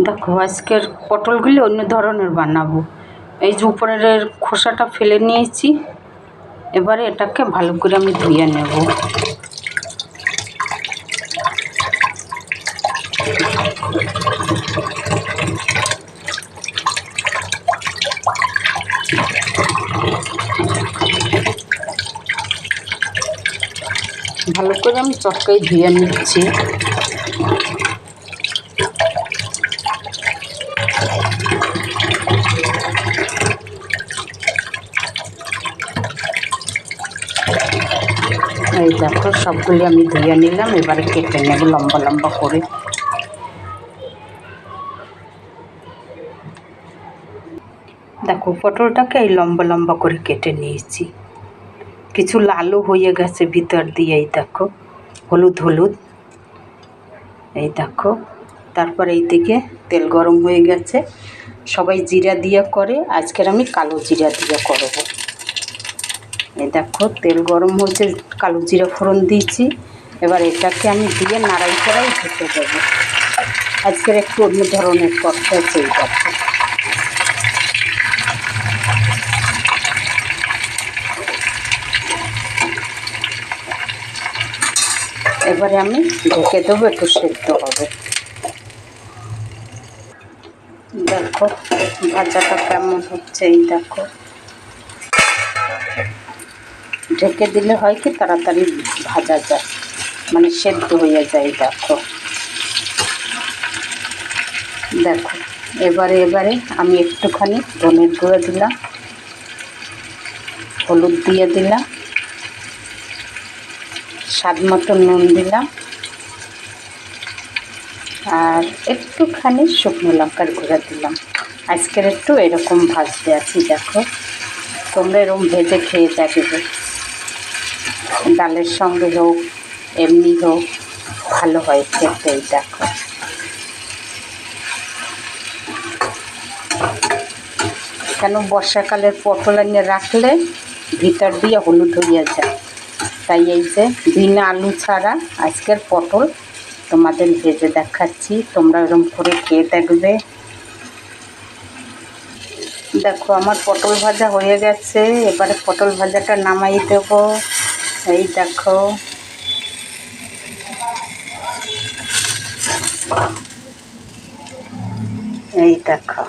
দেখো আজকের পটলগুলি অন্য ধরনের বানাবো। এই যে উপরের খোসাটা ফেলে নিয়েছি, এবারে এটাকে ভালো করে আমি ধুয়ে নেব। ভালো করে আমি চটকাই ধুয়ে নিচ্ছি। এই দেখো সবগুলি আমি ধুয়ে নিলাম, এবারে কেটে নেব লম্বা লম্বা করে। দেখো পটলটাকে এই লম্বা লম্বা করে কেটে নিয়েছি। কিছু লালও হয়ে গেছে ভিতর দিয়ে, এই দেখো হলুদ হলুদ। এই দেখো, তারপর এই দিকে তেল গরম হয়ে গেছে। সবাই জিরা দিয়ে করে, আজকের আমি কালো জিরা দিয়ে করব। এই দেখো তেল গরম হয়েছে, কালো জিরা ফোড়ন দিয়েছি। এবার এটাকে আমি দিয়ে নাড়াই করাই ঢেকে দেবো। আজকের একটু অন্য ধরনের করতে আছে। এই দেখো এবারে আমি ঢেকে দেবো, একটু সেদ্ধ হবে। দেখো ভাজাটা কেমন হচ্ছে। এই দেখো ঢেকে দিলে হয় কি তাড়াতাড়ি ভাজা যায়, মানে সেদ্ধ হয়ে যায়। দেখো দেখো এবারে আমি একটুখানি ধনের গুঁড়ো দিলাম, হলুদ দিয়ে দিলাম, স্বাদ মতো নুন দিলাম, আর একটুখানি শুকনো লঙ্কার গুঁড়ো দিলাম। আজকের একটু এরকম ভাজতে আছি। দেখো তোমরা এরকম ভেজে খেয়ে দেখবে, ডালের সঙ্গে হোক এমনি হোক ভালো হয় খেতে। দেখো কেন বর্ষাকালের পটল এনে রাখলে ভিতর দিয়ে হলুদ হয়ে যায়, তাই এই যে বিনা আলু ছাড়া আজকের পটল তোমাদের ভেজে দেখাচ্ছি, তোমরা এরকম করে খেয়ে দেখবে। দেখো আমার পটল ভাজা হয়ে গেছে, এবারে পটল ভাজাটা নামাই দেব। এই দেখো এই দেখো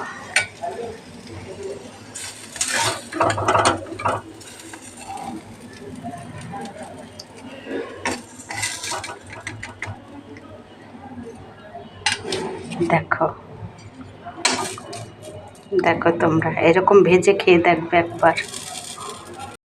দেখো দেখো তোমরা এরকম ভেজে খেয়ে দেখবে একবার।